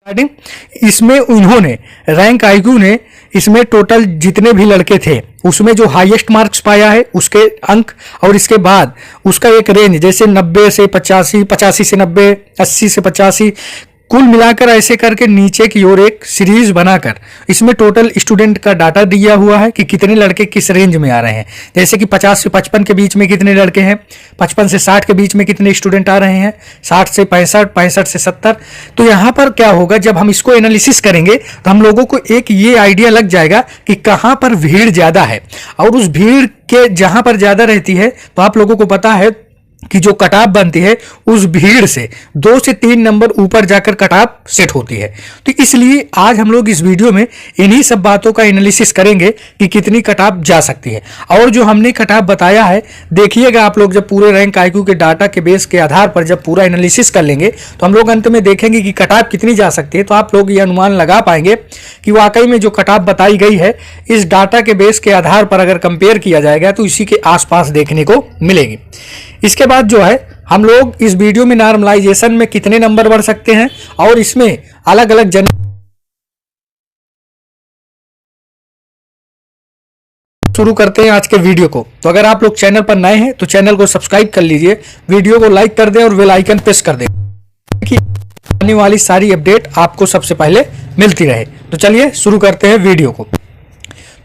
इसमें उन्होंने rank IQ ने इसमें टोटल जितने भी लड़के थे उसमें जो हाईएस्ट मार्क्स पाया है उसके अंक, और इसके बाद उसका एक रेंज जैसे 90 से 85, 85 से 90, 80 से 85, कुल मिलाकर ऐसे करके नीचे की ओर एक सीरीज बनाकर इसमें टोटल स्टूडेंट का डाटा दिया हुआ है कि कितने लड़के किस रेंज में आ रहे हैं। जैसे कि 50 से 55 के बीच में कितने लड़के हैं, 55 से 60 के बीच में कितने स्टूडेंट आ रहे हैं, 60 से 65, 65 से 70। तो यहाँ पर क्या होगा, जब हम इसको एनालिसिस करेंगे तो हम लोगों को एक ये आइडिया लग जाएगा कि कहाँ पर भीड़ ज़्यादा है, और उस भीड़ के जहाँ पर ज़्यादा रहती है तो आप लोगों को पता है कि जो कटाप बनती है उस भीड़ से 2 से 3 नंबर ऊपर जाकर कटाप सेट होती है। तो इसलिए आज हम लोग इस वीडियो में इन्हीं सब बातों का एनालिसिस करेंगे कि कितनी कटाप जा सकती है। और जो हमने कटाप बताया है, देखिएगा आप लोग जब पूरे रैंक आईक्यू के डाटा के बेस के आधार पर जब पूरा एनालिसिस कर लेंगे तो हम लोग अंत में देखेंगे कि कटाप कितनी जा सकती है। तो आप लोग ये अनुमान लगा पाएंगे कि वाकई में जो कटाप बताई गई है इस डाटा के बेस के आधार पर अगर कंपेयर किया जाएगा तो इसी के आसपास देखने को मिलेगी। इसके बाद जो है हम लोग इस वीडियो में नॉर्मलाइजेशन में कितने नंबर बढ़ सकते हैं और इसमें अलग अलग शुरू करते हैं आज के वीडियो को। तो अगर आप लोग चैनल पर नए हैं तो चैनल को सब्सक्राइब कर लीजिए, वीडियो को लाइक कर दें और बेल आइकन प्रेस कर दें कि आने वाली सारी अपडेट आपको सबसे पहले मिलती रहे। तो चलिए शुरू करते हैं वीडियो को।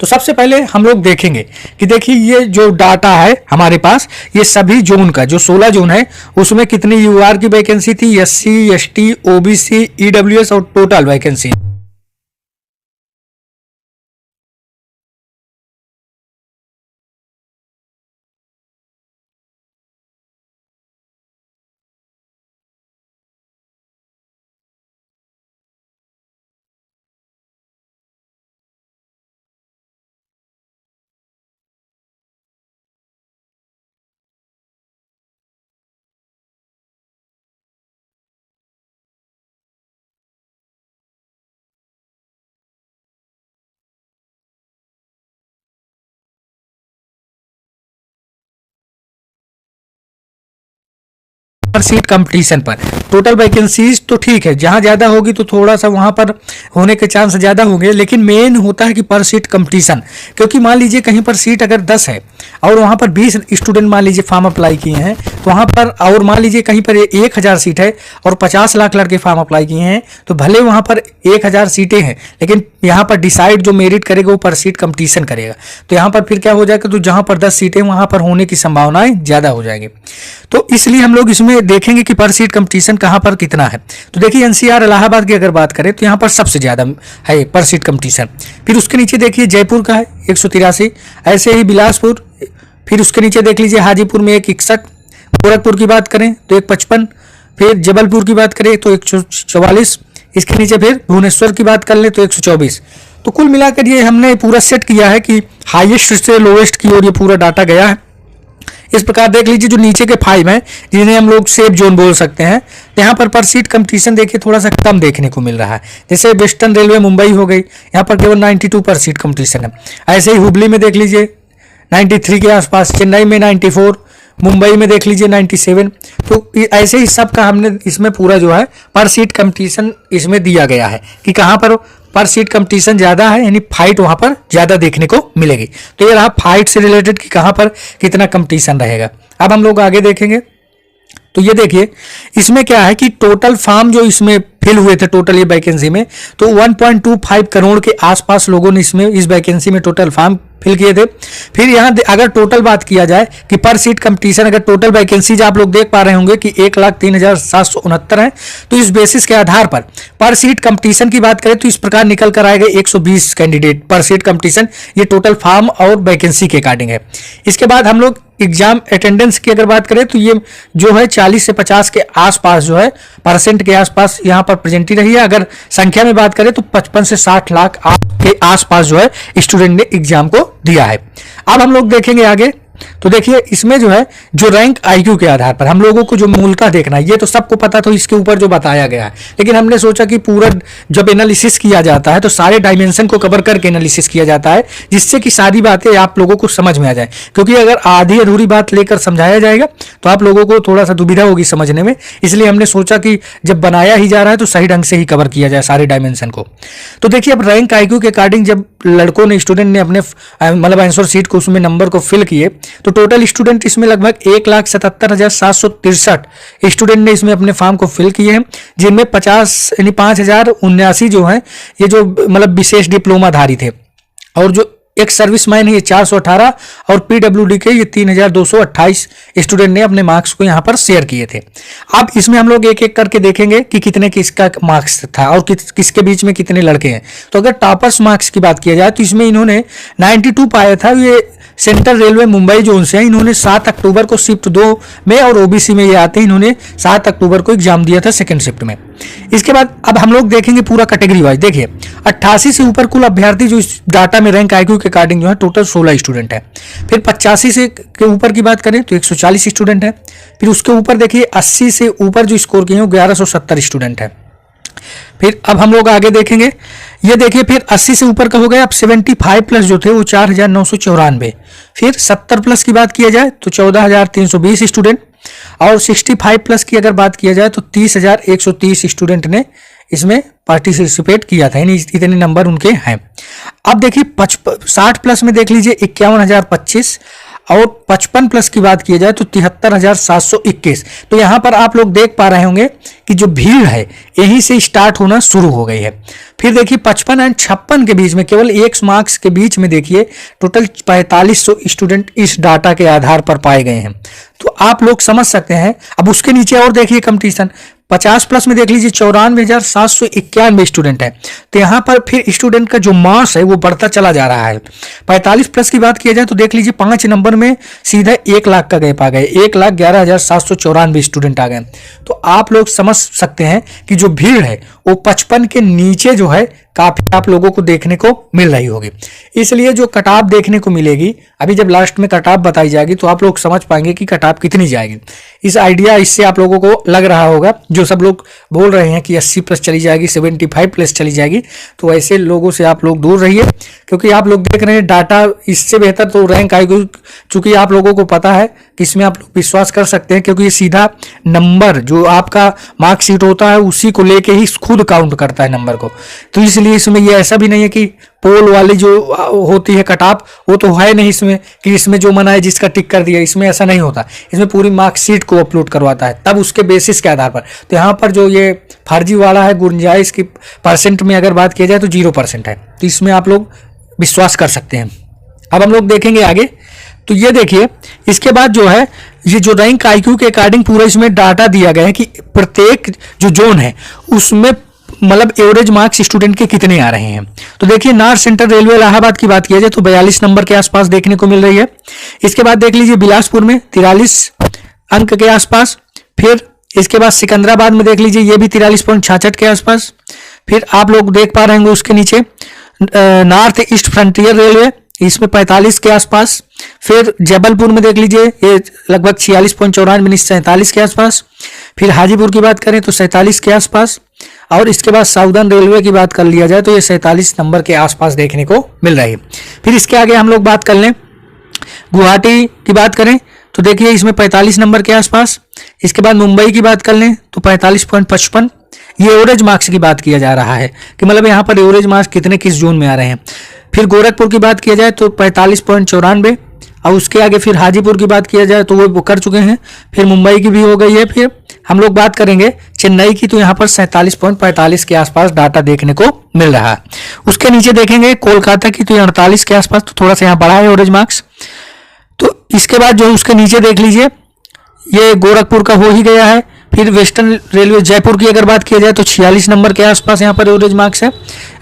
तो सबसे पहले हम लोग देखेंगे कि देखिए ये जो डाटा है हमारे पास, ये सभी जोन का जो 16 जोन है उसमें कितनी यूआर की वैकेंसी थी, एससी, एसटी, ओबीसी, ईडब्ल्यूएस और टोटल वैकेंसी। पर सीट कंपटीशन पर टोटल वैकेंसीज तो ठीक है, जहां ज्यादा होगी तो थोड़ा सा वहां पर होने के चांस ज्यादा होंगे, लेकिन मेन होता है कि पर सीट कंपटीशन। क्योंकि मान लीजिए कहीं पर सीट अगर 10 है और वहां पर 20 स्टूडेंट मान लीजिए फॉर्म अप्लाई किए हैं तो वहां पर, और मान लीजिए कहीं पर 1000 सीट है और 50 लाख लड़के फॉर्म अप्लाई किए हैं, तो भले वहां पर 1000 सीटें हैं लेकिन यहाँ पर डिसाइड जो मेरिट करेगा वो पर सीट कंपटीशन करेगा। तो यहाँ पर फिर क्या हो जाएगा, तो जहां पर 10 सीटें वहां पर होने की संभावनाएं ज्यादा हो जाएंगी। तो इसलिए हम लोग इसमें देखेंगे कि पर सीट कंपटीशन कहां पर कितना है। तो देखिए एनसीआर इलाहाबाद की अगर बात करें तो यहां पर सबसे ज्यादा है पर सीट कंपटीशन। फिर उसके नीचे देखिए जयपुर का है 183, ऐसे ही बिलासपुर, फिर उसके नीचे देख लीजिए हाजीपुर में 161, गोरखपुर की बात करें तो 155, फिर जबलपुर की बात करें तो 144, इसके नीचे फिर भुवनेश्वर की बात कर ले तो 124। तो कुल मिलाकर ये हमने पूरा सेट किया है कि हाईएस्ट से लोएस्ट की ओर ये पूरा डाटा गया है। इस प्रकार देख लीजिए जो नीचे के 5 हैं जिन्हें हम लोग सेफ जोन बोल सकते हैं, तो यहाँ पर सीट कंपटीशन देखिए थोड़ा सा कम देखने को मिल रहा है। जैसे वेस्टर्न रेलवे मुंबई हो गई, यहाँ पर केवल 92 पर सीट कंपटीशन है। ऐसे ही हुबली में देख लीजिए 93 के आसपास, चेन्नई में 94, मुंबई में देख लीजिए 97। तो ऐसे ही सब का हमने इसमें पूरा जो है पर सीट कंपटीशन इसमें दिया गया है कि कहाँ पर सीट कंपटीशन ज्यादा है, यानी फाइट वहां पर ज्यादा देखने को मिलेगी। तो ये रहा फाइट से रिलेटेड कि कहां पर कितना कंपटीशन रहेगा। अब हम लोग आगे देखेंगे तो ये देखिए इसमें क्या है कि टोटल फॉर्म जो इसमें फिल हुए थे टोटल ये वैकेंसी में, तो 1.25 करोड़ के आसपास लोगों ने इसमें इस वैकेंसी में टोटल फॉर्म फिल किए थे। फिर यहाँ अगर टोटल बात किया जाए कि पर सीट कंपटीशन, अगर टोटल वैकेंसीज आप लोग देख पा रहे होंगे कि 1,03,769 है, तो इस बेसिस के आधार पर सीट कंपटीशन की बात करें तो इस प्रकार निकल कर आएगा 120 कैंडिडेट पर सीट कंपटीशन। ये टोटल फॉर्म और वैकेंसी के अकॉर्डिंग है। इसके बाद हम लोग एग्जाम अटेंडेंस की अगर बात करें तो ये जो है 40 से 50 के आसपास जो है परसेंट के आसपास यहाँ पर प्रेजेंट ही रही है। अगर संख्या में बात करें तो 55 से 60 लाख के आसपास जो है स्टूडेंट ने एग्जाम को दिया है। अब हम लोग देखेंगे आगे तो देखिए इसमें जो है जो रैंक आईक्यू के आधार पर हम लोगों को जो मूलतः देखना है, ये तो सबको पता तो इसके ऊपर जो बताया गया है, लेकिन हमने सोचा कि पूरा जब एनालिसिस किया जाता है तो सारे डायमेंशन को कवर करके एनालिसिस किया जाता है, जिससे कि सारी बातें आप लोगों को समझ में आ जाए। क्योंकि अगर आधी अधूरी बात लेकर समझाया जाएगा तो आप लोगों को थोड़ा सा दुविधा होगी समझने में, इसलिए हमने सोचा कि जब बनाया ही जा रहा है तो सही ढंग से ही कवर किया जाए सारे डायमेंशन को। तो देखिए अब रैंक आईक्यू के अकॉर्डिंग जब लड़कों ने, स्टूडेंट ने अपने मतलब आंसर शीट को उसमें नंबर को फिल किए, तो टोटल स्टूडेंट इसमें लगभग 1,77,763 स्टूडेंट ने इसमें अपने फॉर्म को फिल किए हैं, जिनमें 50 यानी 5,079 जो हैं ये जो मतलब विशेष डिप्लोमा धारी थे, और जो एक सर्विसमैन है ये 418, और पीडब्ल्यूडी के ये 3,228 स्टूडेंट ने अपने मार्क्स को यहाँ पर शेयर किए थे। अब इसमें हम लोग एक एक करके देखेंगे कि कितने किसका मार्क्स था और किसके बीच में कितने लड़के हैं। तो अगर टॉपर्स मार्क्स की बात किया जाए तो इसमें इन्होंने 92 पाया था, ये सेंट्रल रेलवे मुंबई जोन से है। इन्होंने 7 अक्टूबर को शिफ्ट 2 में, और ओबीसी में ये आते हैं, इन्होंने 7 अक्टूबर को एग्जाम दिया था सेकंड शिफ्ट में। इसके बाद अब हम लोग देखेंगे पूरा कैटेगरी वाइज। देखिए 88 से ऊपर कुल अभ्यर्थी जो इस डाटा में रैंक आईक्यू के अकॉर्डिंग जो है टोटल 16 स्टूडेंट है। फिर 85 से के ऊपर की बात करें तो 140 स्टूडेंट है। फिर उसके ऊपर देखिए 80 से ऊपर जो स्कोर किए हैं 1170 स्टूडेंट है। फिर अब हम लोग आगे देखेंगे, ये देखिए फिर 80 से ऊपर का हो गया। अब 75 प्लस जो थे वो 4,994। फिर 70 प्लस की बात किया जाए तो 14,320 स्टूडेंट, और 65 प्लस की अगर बात किया जाए तो 30,130 स्टूडेंट ने इसमें पार्टिसिपेट किया था, यानी इतने नंबर उनके हैं। अब देखिए 60 प्लस में देख लीजिए 51,025, और 55 प्लस की बात की जाए तो 73,721। तो यहां पर आप लोग देख पा रहे होंगे कि जो भीड़ है यहीं से स्टार्ट होना शुरू हो गई है। फिर देखिए 55 एंड 56 के बीच में केवल 1 मार्क्स के बीच में देखिए टोटल 4500 स्टूडेंट इस डाटा के आधार पर पाए गए हैं। तो आप लोग समझ सकते हैं। अब उसके नीचे और देखिए कंपटीशन 50 प्लस में देख लीजिए 94,791 स्टूडेंट है। तो यहाँ पर फिर स्टूडेंट का जो मास है वो बढ़ता चला जा रहा है। 45 प्लस की बात किया जाए तो देख लीजिए 5 नंबर में सीधा 1 लाख का गैप आ गए, 1,11,794 स्टूडेंट आ गए। तो आप लोग समझ सकते हैं कि जो भीड़ है वो 55 के नीचे जो है काफी आप लोगों को देखने को मिल रही होगी। इसलिए जो कटाप देखने को मिलेगी, अभी जब लास्ट में कटाप बताई जाएगी तो आप लोग समझ पाएंगे कि कटाप कितनी जाएगी। इस आइडिया इससे आप लोगों को लग रहा होगा, जो सब लोग बोल रहे हैं कि 80 प्लस चली जाएगी, 75 प्लस चली जाएगी, तो ऐसे लोगों से आप लोग दूर रहिए, क्योंकि आप लोग देख रहे हैं डाटा इससे बेहतर तो रैंक आएगी। चूंकि आप लोगों को पता है कि इसमें आप लोग विश्वास कर सकते हैं, क्योंकि ये सीधा नंबर जो आपका मार्कशीट होता है उसी को लेके ही खुद काउंट करता है नंबर को। तो इसलिए इसमें ये ऐसा भी नहीं है कि पोल वाली जो होती है कटाप वो तो है नहीं इसमें कि इसमें जो मना है जिसका टिक कर दिया, इसमें ऐसा नहीं होता। इसमें पूरी मार्कशीट को अपलोड करवाता है, तब उसके बेसिस के आधार पर। तो यहाँ पर जो ये फर्जी वाला है गुंजाइश की परसेंट में अगर बात की जाए तो 0% है। तो इसमें आप लोग विश्वास कर सकते हैं। अब हम लोग देखेंगे आगे। तो ये देखिए इसके बाद जो है ये जो रैंक आईक्यू के अकॉर्डिंग पूरा इसमें डाटा दिया गया है कि प्रत्येक जो जोन है उसमें मतलब एवरेज मार्क्स स्टूडेंट के कितने आ रहे हैं। तो देखिए नॉर्थ सेंट्रल रेलवे इलाहाबाद की बात किया जाए तो 42 नंबर के आसपास देखने को मिल रही है। इसके बाद देख लीजिए बिलासपुर में 43 अंक के आसपास। फिर इसके बाद सिकंदराबाद में देख लीजिए ये भी 43.66 के आसपास। फिर आप लोग देख पा रहे होंगे उसके नीचे नॉर्थ ईस्ट फ्रंटियर रेलवे, इसमें 45 के आसपास। फिर जबलपुर में देख लीजिए ये लगभग 46.94 47 के आसपास। फिर हाजीपुर की बात करें तो 47 के आसपास। और इसके बाद साउदर्न रेलवे की बात कर लिया जाए तो ये 47 नंबर के आसपास देखने को मिल रही है। फिर इसके आगे हम लोग बात कर लें गुवाहाटी की बात करें तो देखिए इसमें 45 नंबर के आसपास। इसके बाद मुंबई की बात कर लें तो 45.55। ये एवरेज मार्क्स की बात किया जा रहा है कि मतलब यहाँ पर एवरेज मार्क्स कितने किस जोन में आ रहे हैं। फिर गोरखपुर की बात किया जाए तो 45.94। और उसके आगे फिर हाजीपुर की बात किया जाए तो वो कर चुके हैं। फिर मुंबई की भी हो गई है। फिर हम लोग बात करेंगे चेन्नई की तो यहाँ पर 47.45 के आसपास डाटा देखने को मिल रहा है। उसके नीचे देखेंगे कोलकाता की तो 48 के आसपास, तो थोड़ा सा यहाँ बढ़ा है एवरेज मार्क्स। तो इसके बाद जो उसके नीचे देख लीजिए ये गोरखपुर का हो ही गया है फिर वेस्टर्न रेलवे जयपुर की अगर बात किया जाए तो 46 नंबर के आसपास यहाँ पर एवरेज मार्क्स है।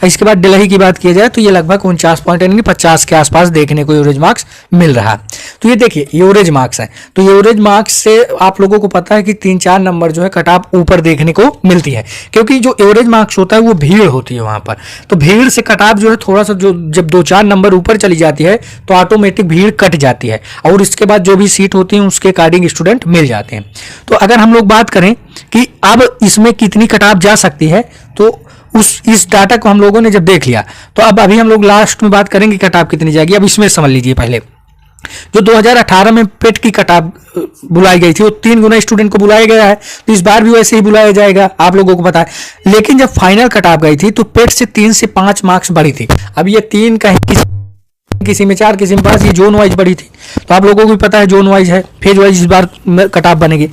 इसके बाद दिल्ली की बात किया जाए तो ये लगभग 49 यानी 50 के आसपास देखने को एवरेज मार्क्स मिल रहा है। तो ये देखिए एवरेज मार्क्स है, तो एवरेज मार्क्स से आप लोगों को पता है कि 3-4 नंबर जो है कट ऑफ ऊपर देखने को मिलती है, क्योंकि जो एवरेज मार्क्स होता है वो भीड़ होती है वहां पर, तो भीड़ से कट ऑफ जो है थोड़ा सा जो जब 2-4 नंबर ऊपर चली जाती है तो ऑटोमेटिक भीड़ कट जाती है और इसके बाद जो भी सीट होती है उसके अकॉर्डिंग स्टूडेंट मिल जाते हैं। तो अगर हम लोग बात करें कि अब इसमें कितनी कट ऑफ जा सकती है, तो उस इस डाटा को हम लोगों ने जब देख लिया तो अब अभी हम लोग लास्ट में बात करेंगे कट ऑफ कितनी जाएगी। अब इसमें समझ लीजिए पहले जो 2018 में पेट की कट ऑफ बुलाई गई थी वो 3 गुना स्टूडेंट को बुलाया गया है, तो इस बार भी वैसे ही बुलाया जाएगा, आप लोगों को पता है। लेकिन जब फाइनल कट ऑफ गई थी तो पेट से 3 से 5 मार्क्स बढ़ी थी। अब ये 3 कहीं किसी में 4 किसी में 5, ये जोन वाइज बढ़ी थी, तो आप लोगों को भी पता है जोन वाइज है, फेज वाइज इस बार कट ऑफ बनेगी।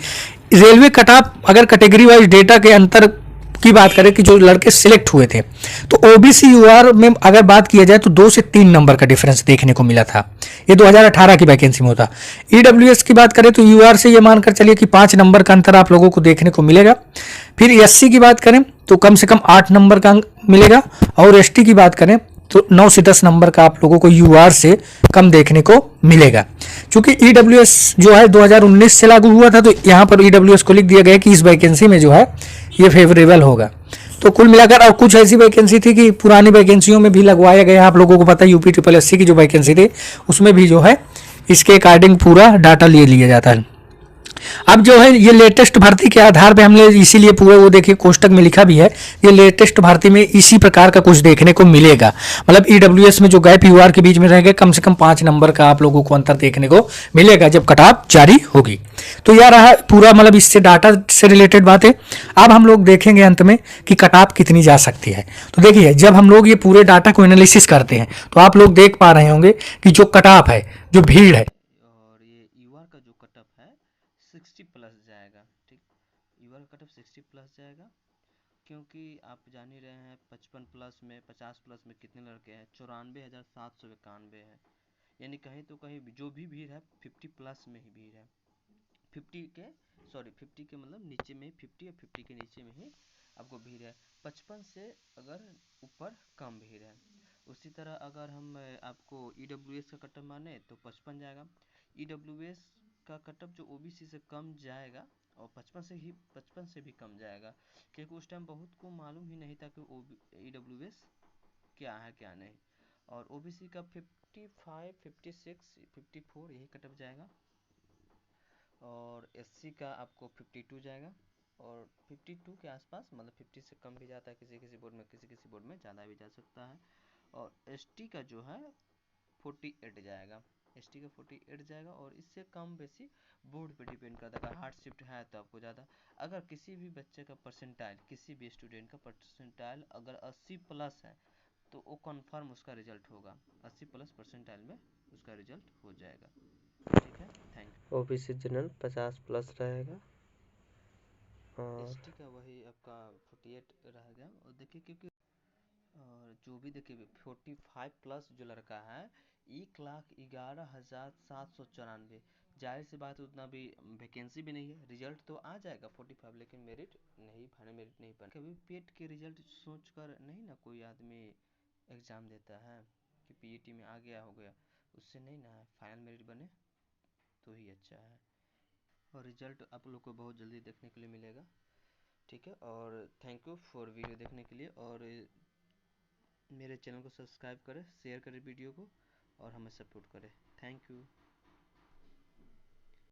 रेलवे कट ऑफ अगर कैटेगरी वाइज डेटा के अंतर की बात करें कि जो लड़के सिलेक्ट हुए थे, तो ओबीसी यूआर में अगर बात किया जाए तो 2 से 3 नंबर का डिफरेंस देखने को मिला था, ये 2018 की वैकेंसी में होता। ईडब्ल्यूएस की बात करें तो यूआर से ये मानकर चलिए कि 5 नंबर का अंतर आप लोगों को देखने को मिलेगा। फिर एससी की बात करें तो कम से कम 8 नंबर का अंक मिलेगा, और एसटी की बात करें तो 9 से 10 नंबर का आप लोगों को यूआर से कम देखने को मिलेगा। क्योंकि ईडब्ल्यूएस जो है 2019 से लागू हुआ था, तो यहाँ पर ईडब्ल्यूएस को लिख दिया गया कि इस वैकेंसी में जो है ये फेवरेबल होगा। तो कुल मिलाकर और कुछ ऐसी वैकेंसी थी कि पुरानी वैकेंसियों में भी लगवाया गया, आप लोगों को पता है यूपी ट्रिपल एससी की जो वैकेंसी थी उसमें भी जो है इसके अकॉर्डिंग पूरा डाटा ले लिया जाता है। अब जो है ये लेटेस्ट भर्ती के आधार पे हमने इसीलिए पूरे वो देखिए कोष्टक में लिखा भी है, ये लेटेस्ट भर्ती में इसी प्रकार का कुछ देखने को मिलेगा। मतलब ईडब्ल्यूएस में जो गैप यूआर के बीच में रहेगा कम से कम 5 नंबर का आप लोगों को अंतर देखने को मिलेगा जब कट ऑफ जारी होगी। तो यह रहा पूरा मतलब इससे डाटा से रिलेटेड बातें। अब हम लोग देखेंगे अंत में कि कट ऑफ कितनी जा सकती है। तो देखिए जब हम लोग ये पूरे डाटा को एनालिसिस करते हैं तो आप लोग देख पा रहे होंगे कि जो कट ऑफ है, जो भीड़ है, और ये यूआर का जो कटअप है 60 प्लस जाएगा। ठीक, यूआर का कटअप 60 प्लस जाएगा, क्योंकि आप जान ही रहे हैं 55 प्लस में 50 प्लस में कितने लड़के हैं, 94,791 है। यानी कहीं तो कहीं जो भी भीड़ है 50 प्लस में ही भीड़ है। 50 के सॉरी 50 के मतलब नीचे में 50 और 50 के नीचे में ही आपको भीड़ है। 55 से अगर ऊपर कम भीड़ है। उसी तरह अगर हम आपको ईडब्ल्यूएस का कटअप माने तो 55 जाएगा। ईडब्ल्यूएस का कटअप जो ओबीसी से कम जाएगा और 55 से भी कम जाएगा, क्योंकि उस टाइम बहुत को मालूम ही नहीं था कि ईडब्ल्यूएस क्या है क्या नहीं। और ओबीसी का 55, 56, 54 यही कटअप जाएगा, और एससी का आपको 52 जाएगा, और 52 के आसपास, मतलब 50 से कम भी जाता है किसी किसी बोर्ड में, किसी किसी बोर्ड में ज़्यादा भी जा सकता है। और एसटी का जो है 48 जाएगा, एसटी का 48 जाएगा, और इससे कम बेसी बोर्ड पे डिपेंड करता है। अगर हार्ड शिफ्ट है तो आपको ज़्यादा, अगर किसी भी बच्चे का परसेंटाइल, किसी भी स्टूडेंट का परसेंटाइल अगर 80 प्लस है तो वो कन्फर्म उसका रिजल्ट होगा, 80 प्लस परसेंटाइल में उसका रिजल्ट हो जाएगा। ठीक है, thank you. OBC general 50 plus रहेगा, और एसटी का वही आपका 48 रह गया। और देखिए क्योंकि और जो भी देखिए 45 प्लस जो लड़का है 1,11,794, जाहिर सी बात उतना भी वैकेंसी भी नहीं है, रिजल्ट तो आ जाएगा 45, लेकिन मेरिट नहीं, फाइनल मेरिट नहीं बन। कभी पेट के रिजल्ट सोच कर नहीं ना कोई आदमी एग्ज़ाम देता है कि पीईटी में आ गया हो गया, उससे नहीं ना फाइनल मेरिट बने तो ही अच्छा है। और रिजल्ट आप लोग को बहुत जल्दी देखने के लिए मिलेगा। ठीक है, और थैंक यू फॉर वीडियो देखने के लिए, और मेरे चैनल को सब्सक्राइब करें, शेयर करें वीडियो को, और हमें सपोर्ट करें। Thank you.